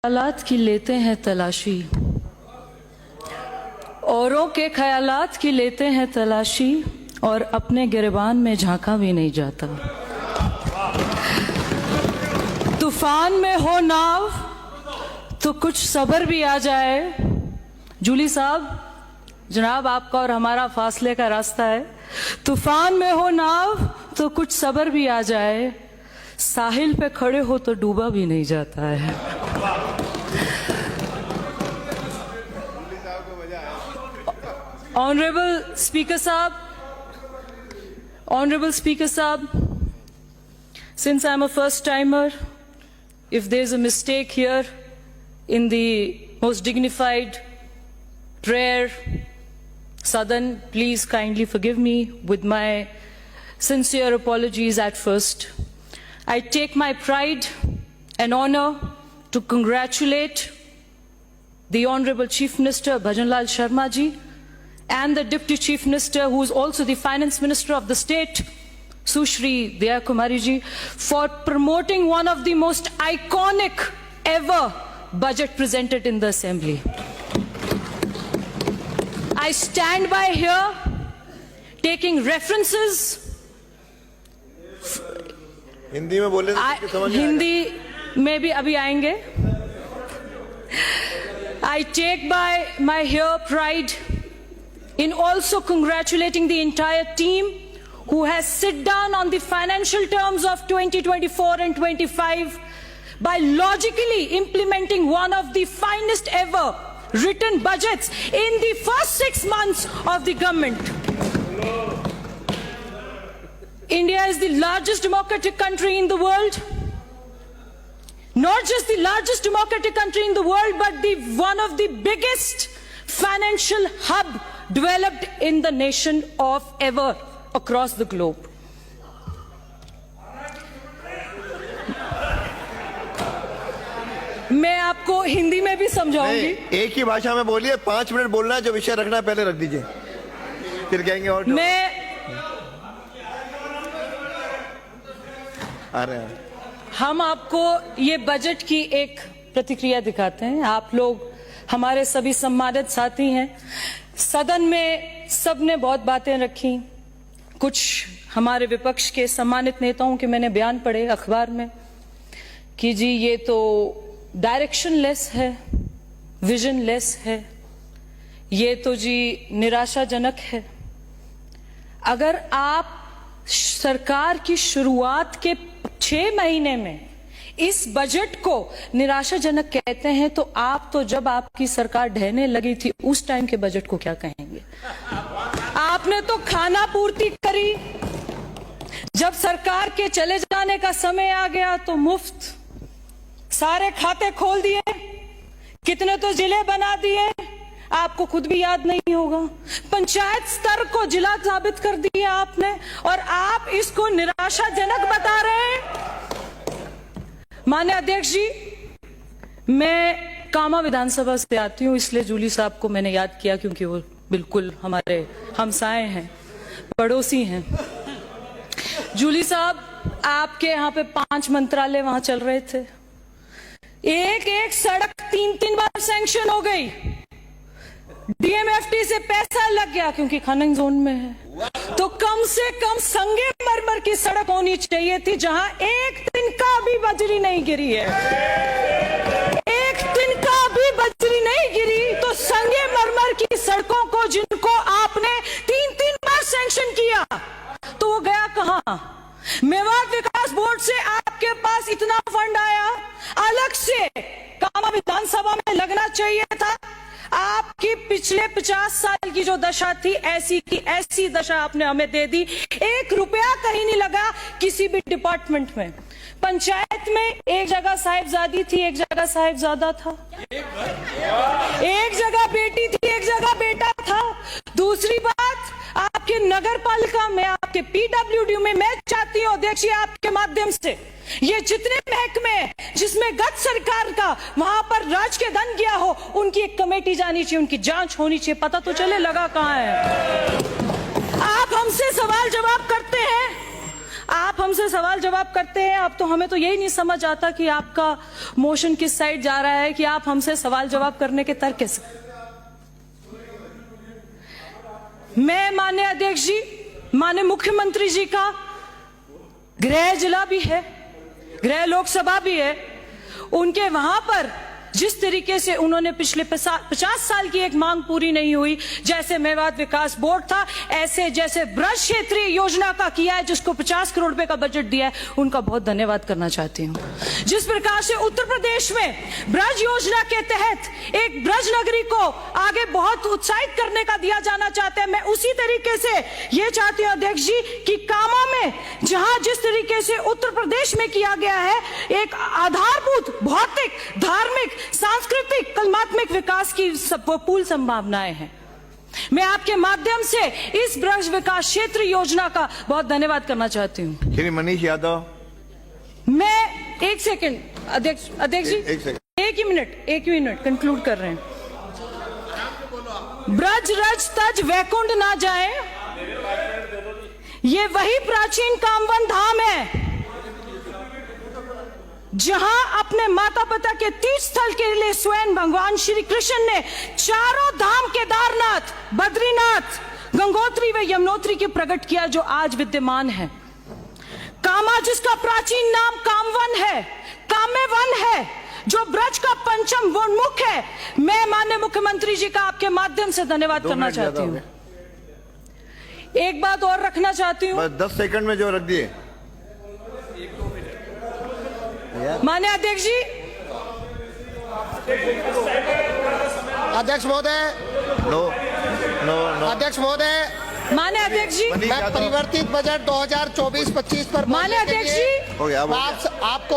ख्यालात की लेते हैं तलाशी, औरों के ख्यालात की लेते हैं तलाशी, और अपने गिरबान में झांका भी नहीं जाता। तूफान में हो नाव तो कुछ सब्र भी आ जाए। जूली साहब, जनाब आपका और हमारा फासले का रास्ता है। तूफान में हो नाव तो कुछ सब्र भी आ जाए, साहिल पे खड़े हो तो डूबा भी नहीं जाता है। Honorable Speaker Sahab, since I'm a first timer, if there's a mistake here in the most dignified prayer Sadan, please kindly forgive me with my sincere apologies at first. I take my pride and honor to congratulate the Honorable Chief Minister Bhajanlal Sharma ji and the Deputy Chief Minister, who is also the Finance Minister of the state, Sushri Daya Kumari ji, for promoting one of the most iconic ever budget presented in the Assembly. I stand by here taking references. Hindi में बोले तो समझ में आएगा। हिंदी में भी अभी आएंगे। I take by my here pride in also congratulating the entire team who has sit down on the financial terms of 2024 and 25 by logically implementing one of the finest ever written budgets in the first 6 months of the government. India is the largest democratic country in the world. Not just the largest democratic country in the world, but one of the biggest financial hub developed in the nation of ever across the globe. मैं आपको हिंदी में भी समझाऊंगी। एक ही भाषा में बोलिए, 5 minute बोलना है, जो विषय रखना है पहले रख दीजिए, फिर कहेंगे और हम आपको ये बजट की एक प्रतिक्रिया दिखाते हैं। आप लोग हमारे सभी सम्मानित साथी हैं। सदन में सबने बहुत बातें रखी। कुछ हमारे विपक्ष के सम्मानित नेताओं के मैंने बयान पढ़े अखबार में कि जी ये तो डायरेक्शनलेस है, विजनलेस है, ये तो जी निराशाजनक है। अगर आप सरकार की शुरुआत के 6 महीने में इस बजट को निराशाजनक कहते हैं, तो आप तो जब आपकी सरकार ढहने लगी थी उस टाइम के बजट को क्या कहेंगे? आपने तो खाना पूर्ति करी, जब सरकार के चले जाने का समय आ गया तो मुफ्त सारे खाते खोल दिए, कितने तो जिले बना दिए, आपको खुद भी याद नहीं होगा। पंचायत स्तर को जिला साबित कर दिया आपने, और आप इसको निराशाजनक बता रहे हैं। माननीय अध्यक्ष जी, मैं कामा विधानसभा से आती हूँ, इसलिए जूली साहब को मैंने याद किया क्योंकि वो बिल्कुल हमारे हमसाए हैं, पड़ोसी हैं। जूली साहब, आपके यहाँ पे 5 मंत्रालय वहां चल रहे थे, एक सड़क 3 बार सैंक्शन हो गई, डीएमएफटी से पैसा लग गया क्योंकि खनन जोन में है। तो कम से कम संगमरमर की सड़क होनी चाहिए थी जहां एक दिन का भी बजरी नहीं गिरी है, एक दिन का भी बजरी नहीं गिरी। तो संगमरमर की सड़कों को जिनको आपने 3 बार सैंक्शन किया, तो वो गया कहां? मेवात विकास बोर्ड से आपके पास इतना फंड आया, अलग से कामा विधानसभा में लगना चाहिए था। आपकी पिछले 50 साल की जो दशा थी, ऐसी की ऐसी दशा आपने हमें दे दी। 1 रुपया कहीं नहीं लगा किसी भी डिपार्टमेंट में। पंचायत में एक जगह साहिबजादी थी, एक जगह साहिबजादा था, एक जगह बेटी थी, एक जगह बेटा था। दूसरी बात, आपके नगर पालिका में, आपके पीडब्ल्यूडी में, मैं चाहती हूं अध्यक्ष जी आपके माध्यम से, ये जितने महकमे जिसमें गत सरकार का वहां पर राज के धन गया हो, उनकी एक कमेटी जानी चाहिए, उनकी जांच होनी चाहिए, पता तो चले लगा कहां है। आप हमसे सवाल जवाब करते हैं, आप हमसे सवाल जवाब करते हैं। अब तो हमें तो यही नहीं समझ आता कि आपका मोशन किस साइड जा रहा है कि आप हमसे सवाल जवाब करने के तर्क कैसे। मैं माननीय अध्यक्ष जी, माननीय मुख्यमंत्री जी का गृह जिला भी है, गृह लोकसभा भी है, उनके वहां पर जिस तरीके से उन्होंने पिछले 50 साल की एक मांग पूरी नहीं हुई, जैसे मेवात विकास बोर्ड था, ऐसे जैसे ब्रज क्षेत्रीय योजना का किया है जिसको 50 करोड़ रुपए का बजट दिया है, उनका बहुत धन्यवाद करना चाहती हूं। जिस प्रकार से उत्तर प्रदेश में ब्रज योजना के तहत एक ब्रज नगरी को आगे बहुत उत्साहित करने का दिया जाना चाहते हैं, मैं उसी तरीके से ये चाहती हूं अध्यक्ष जी कि कामों में जहां जिस तरीके से उत्तर प्रदेश में किया गया है, एक आधारभूत भौतिक धार्मिक सांस्कृतिक कलात्मक विकास की पूर्ण संभावनाएं हैं। मैं आपके माध्यम से इस ब्रज विकास क्षेत्र योजना का बहुत धन्यवाद करना चाहती हूं। श्री मनीष यादव। मैं एक सेकंड अध्यक्ष जी, एक ही मिनट कंक्लूड कर रहे हैं। ब्रज रज तज वैकुंठ ना जाए, ये वही प्राचीन कामवन धाम है जहां अपने माता पिता के तीर्थ स्थल के लिए स्वयं भगवान श्री कृष्ण ने चारों धाम केदारनाथ, बद्रीनाथ, गंगोत्री व यमुनोत्री के प्रकट किया, जो आज विद्यमान है। कामा जिसका प्राचीन नाम कामवन है, काम्यवन है, जो ब्रज का पंचम वनमुख है। मैं माननीय मुख्यमंत्री जी का आपके माध्यम से धन्यवाद करना चाहती हूँ। एक बात और रखना चाहती हूँ, 10 सेकंड में जो रख दिए। माननीय अध्यक्ष जी, अध्यक्ष महोदय, नो अध्यक्ष महोदय, माननीय अध्यक्ष जी, मैं परिवर्तित बजट 2024-25 पर माननीय अध्यक्ष जी, हो गया, अब हो गया। आपको